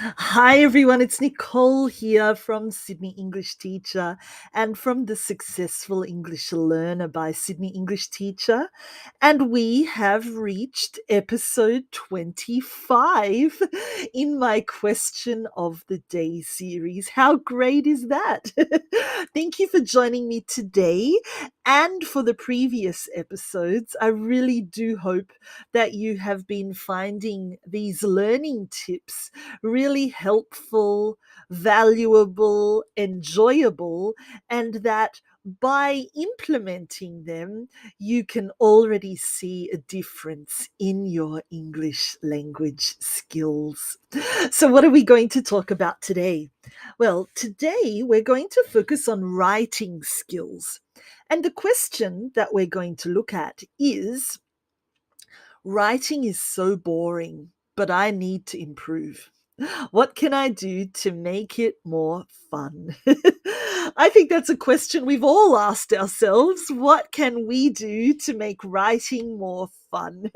Hi, everyone. It's Nicole here from Sydney English Teacher and from the Successful English Learner by Sydney English Teacher. And we have reached episode 25 in my Question of the Day series. How great is that? Thank you for joining me today and for the previous episodes. I really do hope that you have been finding these learning tips really helpful, valuable, enjoyable, and that by implementing them, you can already see a difference in your English language skills. So, what are we going to talk about today? Well, today we're going to focus on writing skills. And the question that we're going to look at is writing is so boring, but I need to improve. What can I do to make it more fun? I think that's a question we've all asked ourselves. What can we do to make writing more fun?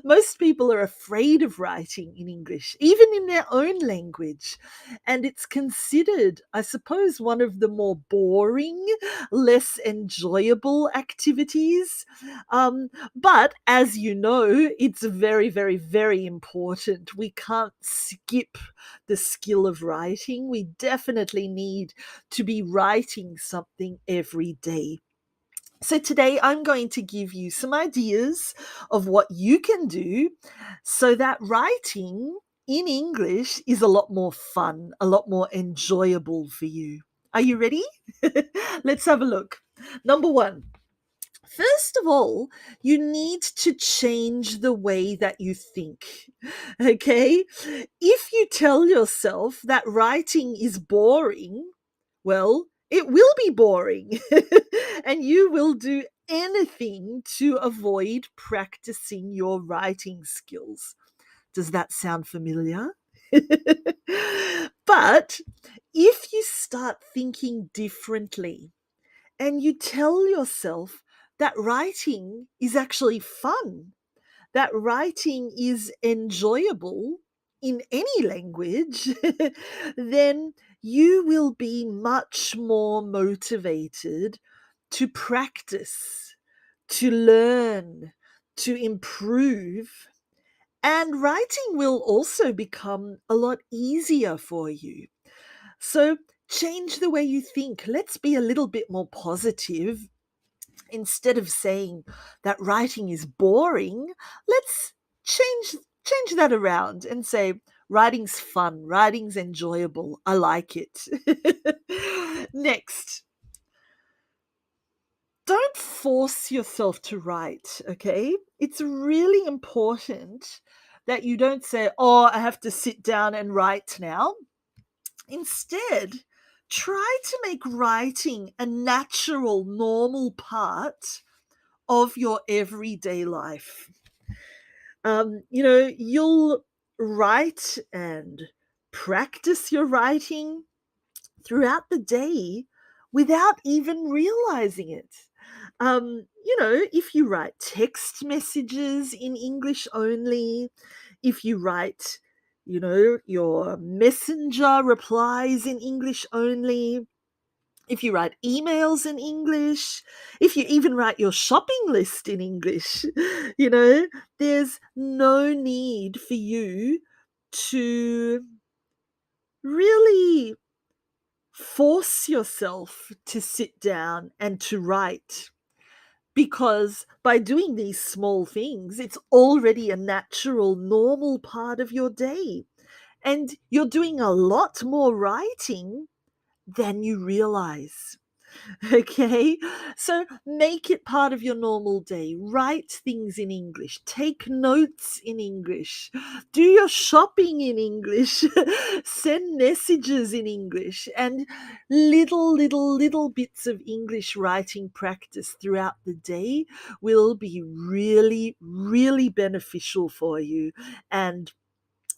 Most people are afraid of writing in English, even in their own language. And it's considered, I suppose, one of the more boring, less enjoyable activities. But as you know, it's very, very, very important. We can't skip the skill of writing. We definitely need to be writing something every day. So, today I'm going to give you some ideas of what you can do so that writing in English is a lot more fun, a lot more enjoyable for you. Are you ready? Let's have a look. Number one, first of all, you need to change the way that you think. Okay? If you tell yourself that writing is boring, well, it will be boring. And you will do anything to avoid practicing your writing skills. Does that sound familiar? But if you start thinking differently, and you tell yourself that writing is actually fun, that writing is enjoyable in any language, then you will be much more motivated to practice, to learn, to improve. And writing will also become a lot easier for you. So change the way you think. Let's be a little bit more positive. Instead of saying that writing is boring, let's change that around and say writing's fun, writing's enjoyable. I like it. Next, don't force yourself to write, okay? It's really important that you don't say, "Oh, I have to sit down and write now." Instead, try to make writing a natural, normal part of your everyday life. You'll write and practice your writing throughout the day without even realizing it. If you write text messages in English only, if you write, your messenger replies in English only, if you write emails in English, if you even write your shopping list in English, you know, there's no need for you to really force yourself to sit down and to write. Because by doing these small things, it's already a natural, normal part of your day. And you're doing a lot more writing than you realize. Okay, so make it part of your normal day. Write things in English, take notes in English, do your shopping in English, send messages in English, and little bits of English writing practice throughout the day will be really, really beneficial for you. And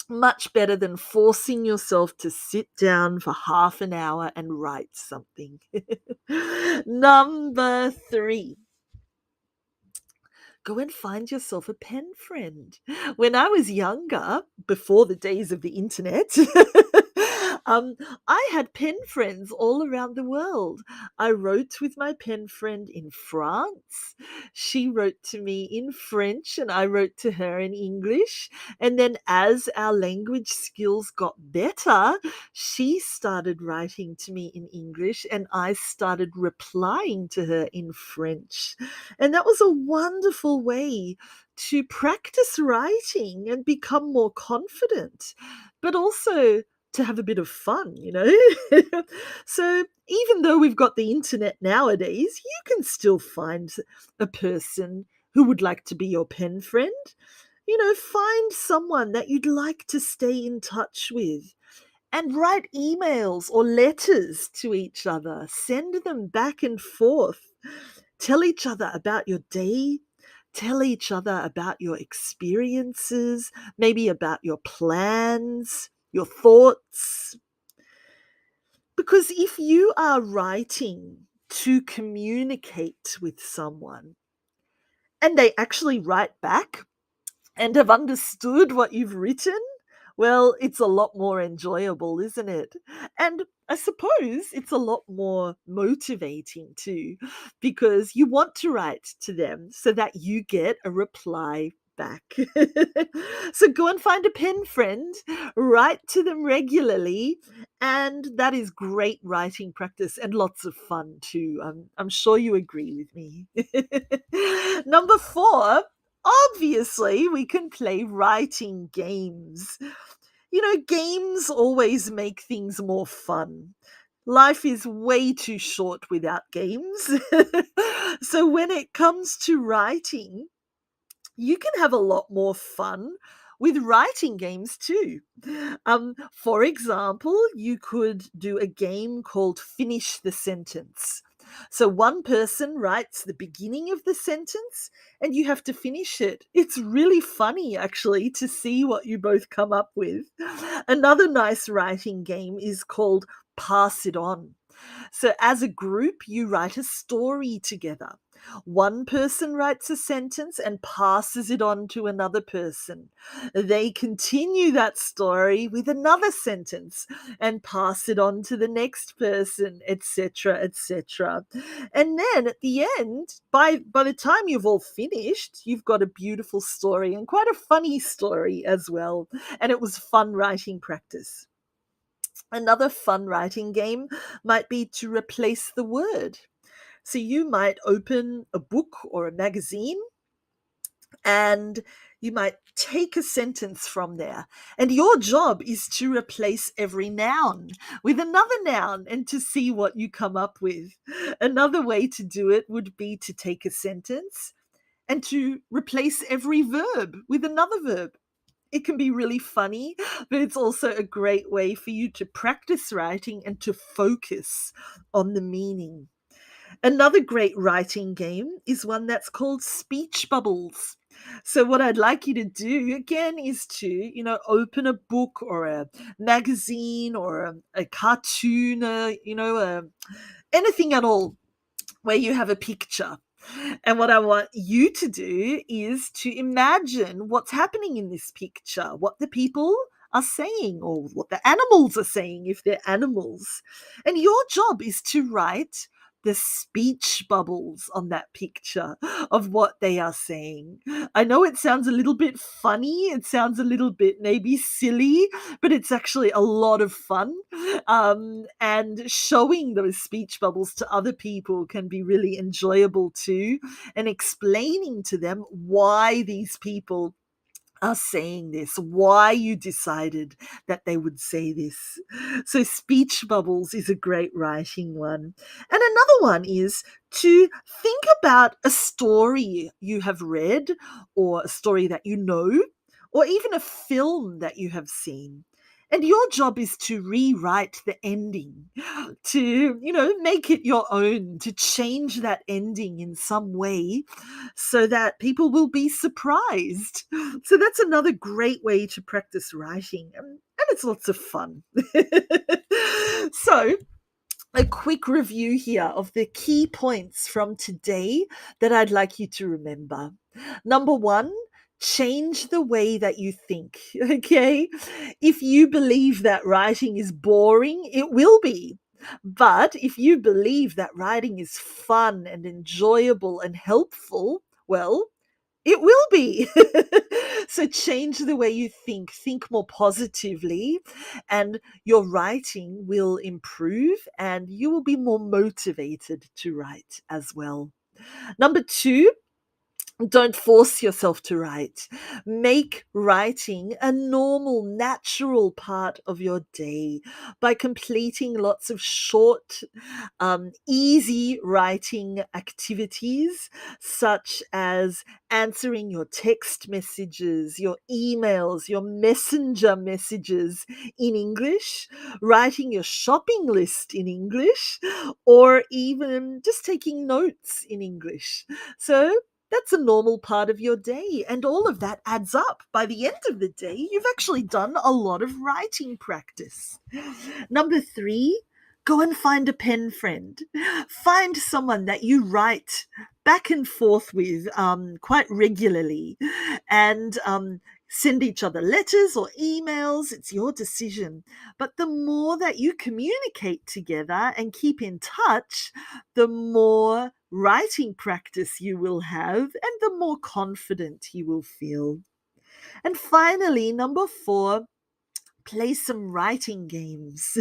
much better than forcing yourself to sit down for half an hour and write something. Number three, go and find yourself a pen friend. When I was younger, before the days of the internet, um, I had pen friends all around the world. I wrote with my pen friend in France. She wrote to me in French, and I wrote to her in English. And then, as our language skills got better, she started writing to me in English, and I started replying to her in French. And that was a wonderful way to practice writing and become more confident, but also to have a bit of fun, you know? So even though we've got the internet nowadays, you can still find a person who would like to be your pen friend. You know, find someone that you'd like to stay in touch with and write emails or letters to each other. Send them back and forth. Tell each other about your day. Tell each other about your experiences, maybe about your plans, your thoughts. Because if you are writing to communicate with someone and they actually write back and have understood what you've written, well, it's a lot more enjoyable, isn't it? And I suppose it's a lot more motivating too, because you want to write to them so that you get a reply back. So go and find a pen friend, write to them regularly, and that is great writing practice and lots of fun too. I'm sure you agree with me. Number four, obviously, we can play writing games. You know, games always make things more fun. Life is way too short without games. So when it comes to writing, you can have a lot more fun with writing games too. For example, you could do a game called Finish the Sentence. So one person writes the beginning of the sentence and you have to finish it. It's really funny actually to see what you both come up with. Another nice writing game is called Pass It On. So, as a group, you write a story together. One person writes a sentence and passes it on to another person. They continue that story with another sentence and pass it on to the next person, etc., etc. And then at the end, by the time you've all finished, you've got a beautiful story and quite a funny story as well. And it was fun writing practice. Another fun writing game might be to replace the word. So you might open a book or a magazine and you might take a sentence from there. And your job is to replace every noun with another noun and to see what you come up with. Another way to do it would be to take a sentence and to replace every verb with another verb. It can be really funny, but it's also a great way for you to practice writing and to focus on the meaning. Another great writing game is one that's called speech bubbles. So what I'd like you to do again is to, open a book or a magazine or a cartoon, anything at all where you have a picture. And what I want you to do is to imagine what's happening in this picture, what the people are saying, or what the animals are saying if they're animals. And your job is to write the speech bubbles on that picture of what they are saying. I know it sounds a little bit funny, it sounds a little bit maybe silly, but it's actually a lot of fun. And showing those speech bubbles to other people can be really enjoyable too, and explaining to them why these people are saying this, why you decided that they would say this. So, speech bubbles is a great writing one. And another one is to think about a story you have read, or a story that you know, or even a film that you have seen. And your job is to rewrite the ending, to, make it your own, to change that ending in some way so that people will be surprised. So that's another great way to practice writing. And it's lots of fun. So a quick review here of the key points from today that I'd like you to remember. Number one, change the way that you think. Okay. If you believe that writing is boring, it will be. But if you believe that writing is fun and enjoyable and helpful, well, it will be. So change the way you think. Think more positively, and your writing will improve and you will be more motivated to write as well. Number two, don't force yourself to write. Make writing a normal, natural part of your day by completing lots of short, easy writing activities, such as answering your text messages, your emails, your messenger messages in English, writing your shopping list in English, or even just taking notes in English. So, that's a normal part of your day, and all of that adds up. By the end of the day, you've actually done a lot of writing practice. Number three, go and find a pen friend. Find someone that you write back and forth with quite regularly, and send each other letters or emails. It's your decision. But the more that you communicate together and keep in touch, the more writing practice you will have and the more confident you will feel. And finally, number four, play some writing games.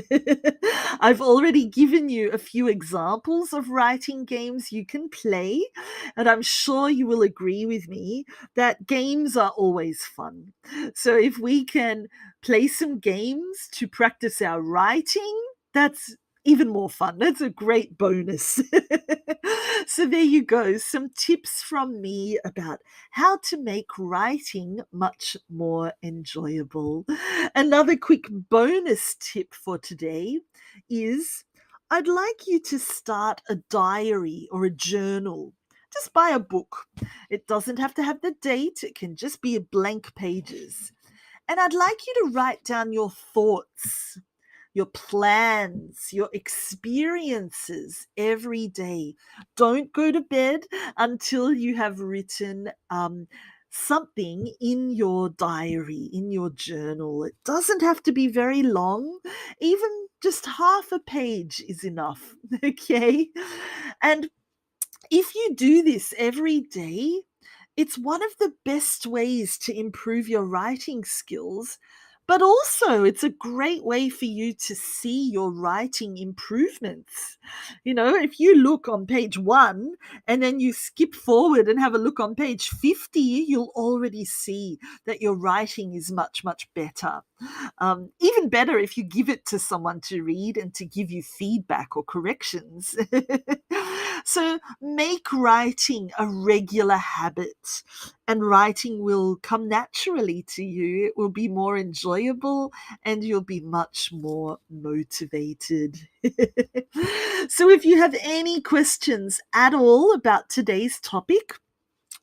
I've already given you a few examples of writing games you can play, and I'm sure you will agree with me that games are always fun. So if we can play some games to practice our writing, that's even more fun. That's a great bonus. So there you go, some tips from me about how to make writing much more enjoyable. Another quick bonus tip for today is I'd like you to start a diary or a journal. Just buy a book. It doesn't have to have the date, it can just be blank pages. And I'd like you to write down your thoughts, your plans, your experiences every day. Don't go to bed until you have written something in your diary, in your journal. It doesn't have to be very long, even just half a page is enough. Okay. And if you do this every day, it's one of the best ways to improve your writing skills, but also it's a great way for you to see your writing improvements. You know, if you look on page one and then you skip forward and have a look on page 50, you'll already see that your writing is much, much better. Even better if you give it to someone to read and to give you feedback or corrections. So make writing a regular habit, and writing will come naturally to you. It will be more enjoyable and you'll be much more motivated. So if you have any questions at all about today's topic,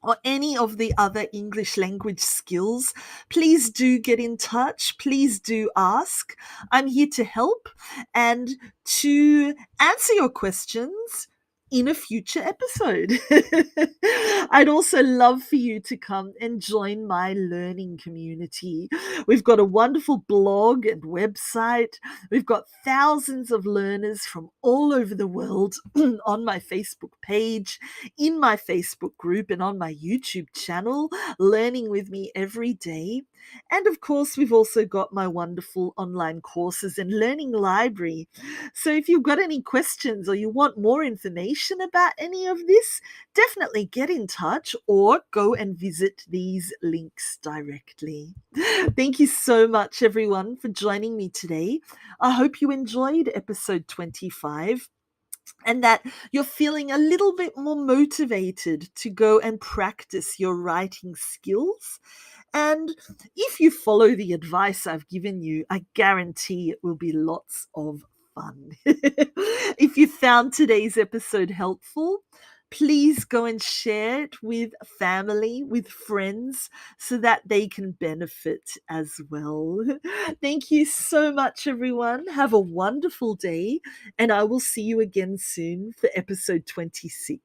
or any of the other English language skills, please do get in touch. Please do ask. I'm here to help and to answer your questions in a future episode. I'd also love for you to come and join my learning community. We've got a wonderful blog and website. We've got thousands of learners from all over the world on my Facebook page, in my Facebook group, and on my YouTube channel, learning with me every day. And of course, we've also got my wonderful online courses and learning library. So if you've got any questions or you want more information about any of this, definitely get in touch or go and visit these links directly. Thank you so much, everyone, for joining me today. I hope you enjoyed episode 25, and that you're feeling a little bit more motivated to go and practice your writing skills. And if you follow the advice I've given you, I guarantee it will be lots of fun. If you found today's episode helpful, Please go and share it with family, with friends, so that they can benefit as well. Thank you so much, everyone. Have a wonderful day, and I will see you again soon for episode 26.